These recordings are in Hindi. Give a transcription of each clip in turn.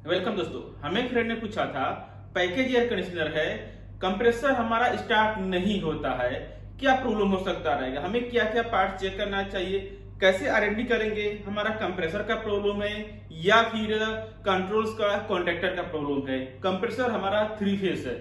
वेलकम दोस्तों। हमें फ्रेंड ने पूछा था, पैकेज एयर कंडीशनर है, कंप्रेसर हमारा स्टार्ट नहीं होता है, क्या प्रॉब्लम हो सकता रहेगा, हमें क्या क्या पार्ट चेक करना चाहिए, कैसे आरएनडी करेंगे, हमारा कंप्रेसर का प्रॉब्लम है या फिर कंट्रोल्स का कॉन्टेक्टर का प्रॉब्लम है। कंप्रेसर हमारा 3 फेज है,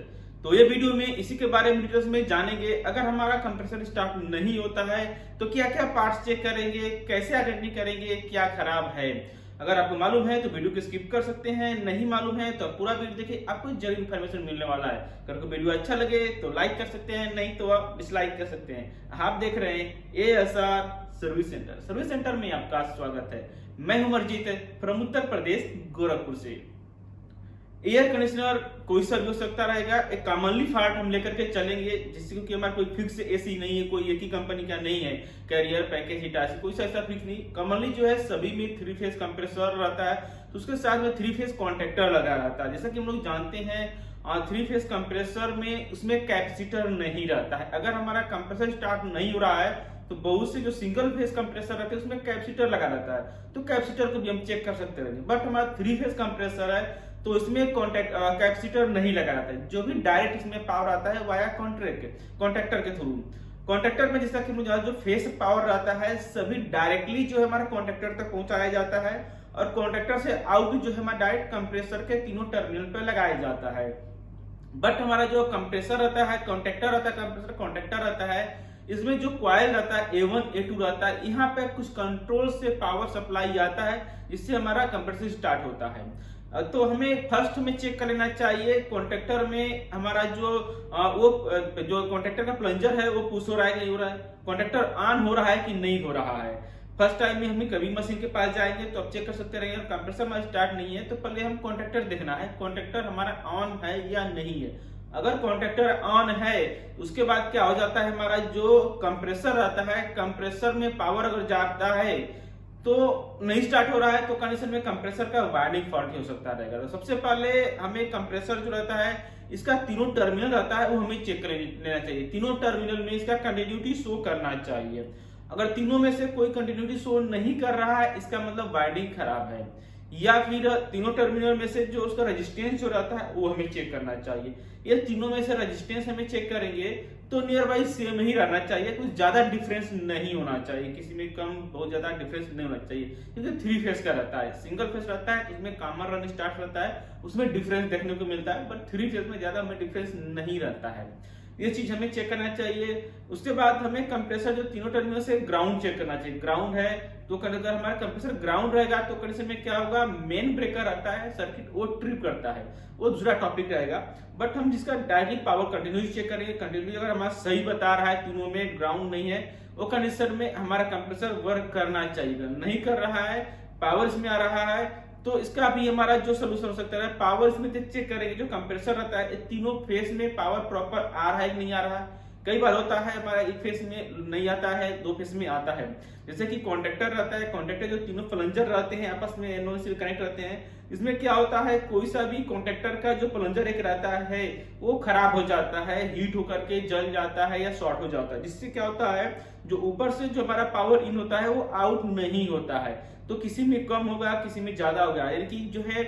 तो ये वीडियो में इसी के बारे में डिटेल्स में जानेंगे। अगर हमारा कंप्रेसर स्टार्ट नहीं होता है तो क्या क्या पार्ट्स चेक करेंगे, कैसे आइडेंटिफाई करेंगे, क्या खराब है। अगर आपको मालूम है तो वीडियो को स्किप कर सकते हैं, नहीं मालूम है तो पूरा वीडियो देखिए, आपको जरूर इन्फॉर्मेशन मिलने वाला है। अगर आपको वीडियो अच्छा लगे तो लाइक कर सकते हैं, नहीं तो आप डिसलाइक कर सकते हैं। आप देख रहे हैं ASR service centre. Service centre में आपका स्वागत है। मैं हूं अमरजीत फ्रॉम उत्तर प्रदेश गोरखपुर से। एयर कंडीशनर कोई सा भी हो सकता रहेगा, एक कॉमनली फॉल्ट हम लेकर के चलेंगे, जिससे कि हमारा कोई फिक्स एसी नहीं है, कोई एक ही कंपनी का नहीं है, कैरियर पैकेज हिटाची कोई सा ऐसा फिक्स नहीं। कॉमनली जो है सभी में 3 फेज कंप्रेसर रहता है, तो उसके साथ में 3 फेज कॉन्टेक्टर लगा रहता है। जैसा कि हम लोग जानते हैं 3 फेज कंप्रेसर में उसमें कैपेसिटर नहीं रहता है। अगर हमारा कंप्रेसर स्टार्ट नहीं हो रहा है तो बहुत से जो सिंगल फेज कंप्रेसर रहते हैं उसमें कैपेसिटर लगा रहता है, तो कैपेसिटर को भी हम चेक कर सकते रहेंगे। बट हमारा 3 फेज कंप्रेसर है तो इसमें कैपेसिटर नहीं लगा रहता है। जो भी डायरेक्ट इसमें पावर आता है वाया कॉन्ट्रैक्टर के थ्रू। कॉन्ट्रैक्टर में जैसा कि मुझे जो फेस पावर रहता है सभी डायरेक्टली जो है हमारा कॉन्ट्रैक्टर तक पहुंचाया जाता है, और कॉन्ट्रैक्टर से आउट जो है हमारा डायरेक्ट कंप्रेसर के तीनों टर्मिनल पे लगाया जाता है। बट हमारा जो कंप्रेसर रहता है, कॉन्ट्रैक्टर रहता है, कंप्रेसर कॉन्ट्रैक्टर रहता है, इसमें जो कॉइल रहता है A1 A2 रहता है, यहाँ पे कुछ कंट्रोल से पावर सप्लाई आता है, जिससे हमारा कंप्रेसर स्टार्ट होता है। तो हमें फर्स्ट में चेक कर लेना चाहिए कॉन्ट्रैक्टर में हमारा जो कॉन्ट्रैक्टर का प्लंजर है वो पुश हो रहा है कि नहीं हो रहा है, कॉन्ट्रैक्टर ऑन हो रहा है कि नहीं हो रहा है। फर्स्ट टाइम में हमें कभी मशीन के पास जाएंगे तो आप चेक कर सकते रहेंगे। कंप्रेसर हमारा स्टार्ट नहीं है तो पहले हम कॉन्ट्रैक्टर देखना है, कॉन्ट्रैक्टर हमारा ऑन है या नहीं है। अगर कॉन्ट्रैक्टर ऑन है उसके बाद क्या हो जाता है, हमारा जो कंप्रेसर रहता है, कंप्रेसर में पावर अगर जाता है तो नहीं स्टार्ट हो रहा है, तो कंडीशन में कंप्रेसर का वायरिंग फॉल्ट हो सकता रहेगा। तो सबसे पहले हमें कंप्रेसर जो रहता है इसका तीनों टर्मिनल रहता है वो हमें चेक कर लेना चाहिए। तीनों टर्मिनल में इसका कंटिन्यूटी शो करना चाहिए। अगर तीनों में से कोई कंटिन्यूटी शो नहीं कर रहा है इसका मतलब वायरिंग खराब है, या फिर तीनों टर्मिनल में से जो उसका रेजिस्टेंस जो रहता है वो हमें चेक करना चाहिए। ये तीनों में से रेजिस्टेंस हमें चेक करेंगे तो नियर बाई सेम ही रहना चाहिए, कुछ ज्यादा डिफरेंस नहीं होना चाहिए, किसी में कम बहुत ज्यादा डिफरेंस नहीं होना चाहिए। क्योंकि 3 फेज का रहता है, सिंगल फेज रहता है इसमें कॉमन रन स्टार्ट रहता है, उसमें डिफरेंस देखने को मिलता है, बट 3 फेज में ज्यादा हमें डिफरेंस नहीं रहता है। ये चीज हमें चेक करना चाहिए। उसके बाद हमें कंप्रेसर जो तीनों टर्मिनल से ग्राउंड चेक करना चाहिए। ग्राउंड है तो अगर हमारा कंप्रेसर ग्राउंड रहेगा तो कंडीशन में क्या होगा, मेन ब्रेकर आता है सर्किट वो ट्रिप करता है, वो दूसरा टॉपिक रहेगा। बट हम जिसका डायरेक्टली पावर कंटिन्यूटी चेक करेंगे, कंटिन्यूटी अगर हमारा सही बता रहा है, तीनों में ग्राउंड नहीं है, वो कंडीशन में हमारा कंप्रेसर वर्क करना चाहिए। नहीं कर रहा है, पावर इसमें आ रहा है, तो इसका भी हमारा जो सोल्यूशन हो सकता है, पावर इसमें चेक करेंगे। जो कंप्रेसर रहता है तीनों फेस में पावर प्रॉपर आ रहा है कि नहीं आ रहा है। कई बार होता है हमारा एक फेस में नहीं आता है, 2 फेस में आता है। जैसे कि कॉन्ट्रैक्टर रहता है, कॉन्ट्रैक्टर जो तीनों प्लंजर रहते हैं आपस में एनओसी कनेक्ट रहते हैं, इसमें क्या होता है कोई सा भी कॉन्ट्रैक्टर का जो प्लंजर एक रहता है वो खराब हो जाता है, हीट होकर के जल जाता है या शॉर्ट हो जाता है, जिससे क्या होता है जो ऊपर से जो हमारा पावर इन होता है वो आउट नहीं होता है। तो किसी में कम होगा, किसी में ज्यादा होगा, यानी कि जो है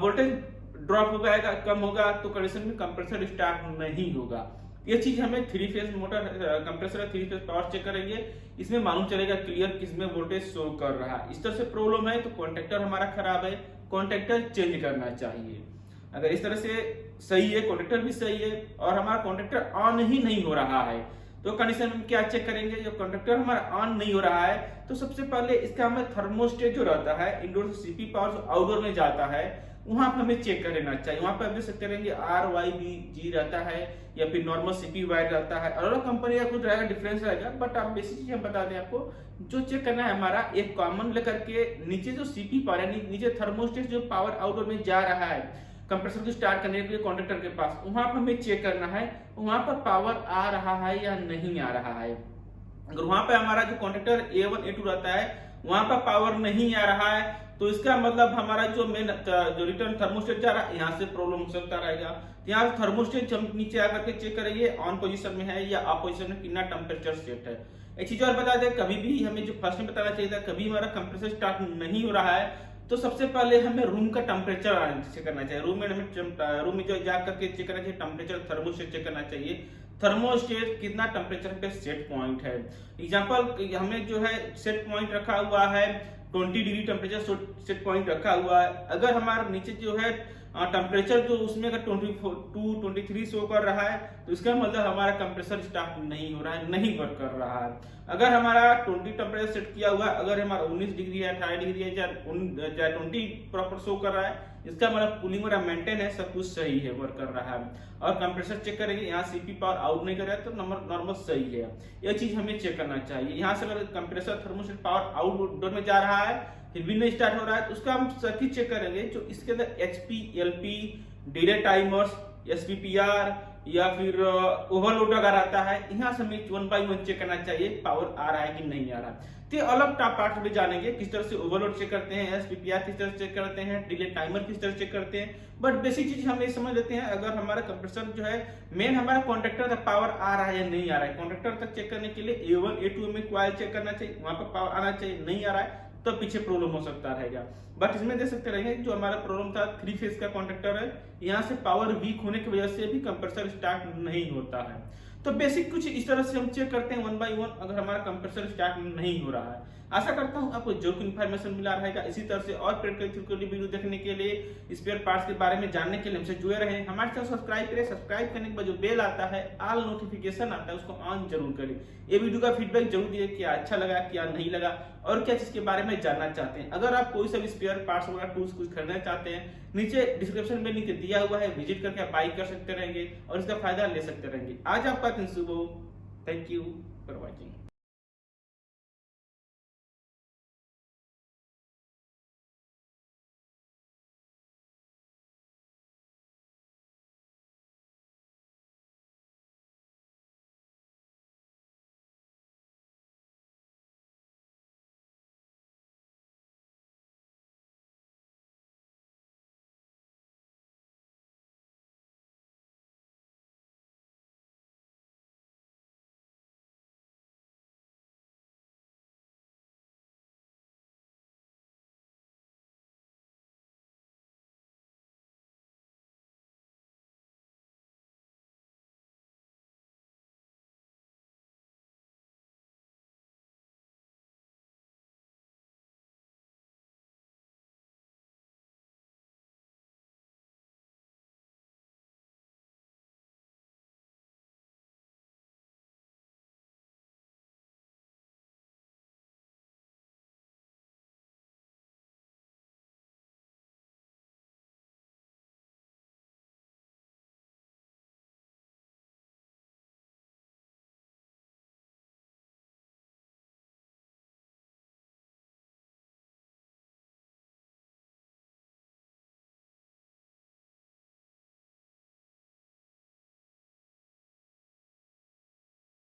वोल्टेज ड्रॉप हो जाएगा, कम होगा, तो कंडीशन में कंप्रेसर स्टार्ट नहीं होगा। ये चीज हमें 3 phase motor compressor 3 phase power check करेंगे, इसमें मालूम चलेगा क्लियर किसमें वोल्टेज शो कर रहा है। इस तरह से प्रॉब्लम है तो कॉन्ट्रैक्टर हमारा खराब है, कॉन्ट्रैक्टर चेंज करना चाहिए। अगर इस तरह से सही है, कॉन्ट्रैक्टर भी सही है और हमारा कॉन्ट्रैक्टर ऑन ही नहीं हो रहा है, तो कंडीशन में क्या चेक करेंगे। जो कॉन्ट्रैक्टर हमारा ऑन नहीं हो रहा है तो सबसे पहले इसका हमें थर्मोस्टेट जो रहता है इंडोर से सीपी पावर जो आउटडोर में जाता है वहां पर हमें चेक कर लेना चाहिए। वहां पर आप देख सकते रहेंगे RYBG रहता है या फिर नॉर्मल सीपी वायर रहता है, अलग अलग कंपनी का कुछ रहेगा, डिफरेंस रहेगा। बट आप बेसिक चीज हम बता दें आपको, जो चेक करना है हमारा एक कॉमन लेकर के नीचे जो सीपी पावर है, नीचे थर्मोस्टेट जो पावर आउटडोर में जा रहा है कंप्रेसर को स्टार्ट करने के लिए कॉन्ट्रैक्टर के पास, वहां पर हमें चेक करना है वहां पर पावर आ रहा है या नहीं आ रहा है। अगर वहां पर हमारा जो कॉन्ट्रैक्टर A1 A2 रहता है वहां पर पावर नहीं आ रहा है तो इसका मतलब हमारा जो मेन जो रिटर्न थर्मोस्टेट जा रहा है यहाँ से प्रॉब्लम हो सकता रहेगा। यहाँ थर्मोस्टेट हम नीचे आकर के चेक करेंगे ऑन पोजीशन में है या ऑफ पोजीशन में कितना टेम्परेचर सेट है। एक चीज और बता दें, कभी भी हमें जो फर्स्ट में बताना चाहिए था, कभी हमारा कंप्रेसर स्टार्ट नहीं हो रहा है तो सबसे पहले हमें रूम का टेम्परेचर चेक करना चाहिए। रूम में जो जा करके चेक करना चाहिए टेम्परेचर, थर्मोस्टेट चेक करना चाहिए। थर्मोस्टेट कितना टेम्परेचर पे सेट पॉइंट है। एग्जांपल हमें जो है सेट पॉइंट रखा हुआ है 20 डिग्री टेम्परेचर सेट पॉइंट रखा हुआ है। अगर हमारा नीचे जो है टेम्परेचर जो उसमें अगर 22 23 शो कर रहा है तो इसका मतलब हमारा कंप्रेसर स्टार्ट नहीं हो रहा है, नहीं वर्क कर रहा है। अगर हमारा 20 टेम्परेचर सेट किया हुआ है, अगर हमारा 19 डिग्री है, 18 डिग्री है, या 20 प्रॉपर शो कर रहा है, इसका मतलब कूलिंग वगैरह मेंटेन है, सब कुछ सही है, वर्क कर रहा है। और कंप्रेसर चेक करेंगे, यहाँ सीपी पावर आउट नहीं कर रहा है तो नॉर्मल सही है। ये चीज हमें चेक करना चाहिए। यहाँ से अगर कंप्रेसर थर्मोस्टेट पावर आउटडोर में जा रहा है फिर भी नहीं स्टार्ट हो रहा है तो उसका हम सर्किट चेक करेंगे जो इसके अंदर HP, LP, delay timers, SPPR या फिर ओवरलोड अगर आता है, यहाँ से हमें 1 by 1 चेक करना चाहिए पावर आ रहा है कि नहीं आ रहा है। तो अलग पार्ट में जानेंगे किस तरह से ओवरलोड चेक करते हैं, SPPR किस तरह से चेक करते हैं, डिले टाइमर किस तरह से चेक करते हैं। बट बेसिक चीज हम ये समझ लेते हैं, अगर हमारा कंप्रेसर जो है मेन हमारा कॉन्ट्रैक्टर तक पावर आ रहा है या नहीं आ रहा है, कॉन्ट्रैक्टर तक चेक करने के लिए A1 A2 में कॉइल चेक करना चाहिए, वहां पर पावर आना चाहिए, नहीं आ रहा है तो पीछे प्रॉब्लम हो सकता रहेगा। बट इसमें देख सकते रहेंगे जो हमारा प्रॉब्लम था 3 फेज का कॉन्ट्रैक्टर है, यहाँ से पावर वीक होने की वजह से भी कंप्रेसर स्टार्ट नहीं होता है। तो बेसिक कुछ इस तरह से हम चेक करते हैं 1 by 1 अगर हमारा कंप्रेसर स्टार्ट नहीं हो रहा है। आशा करता हूं आपको जरूर इन्फॉर्मेशन मिला रहेगा। इसी तरह से और प्रैक्टिकल वीडियो देखने के लिए, स्पेयर पार्ट्स के बारे में जानने के लिए हमसे जुड़े रहे। हमारे चैनल सब्सक्राइब करें, सब्सक्राइब करने के बाद जो बेल आता है, ऑल नोटिफिकेशन आता है, उसको ऑन जरूर करें। ये वीडियो का फीडबैक जरूर दिए, क्या अच्छा लगा, क्या नहीं लगा और क्या चीज के बारे में जानना चाहते हैं। अगर आप कोई सा भी स्पेयर पार्ट्स वगैरह टूल्स कुछ खरीदना चाहते हैं, नीचे डिस्क्रिप्शन में लिंक दिया हुआ है, विजिट करके आप बाई कर सकते रहेंगे और इसका फायदा ले सकते रहेंगे। आज आपका दिन शुभ हो। Thank you for watching.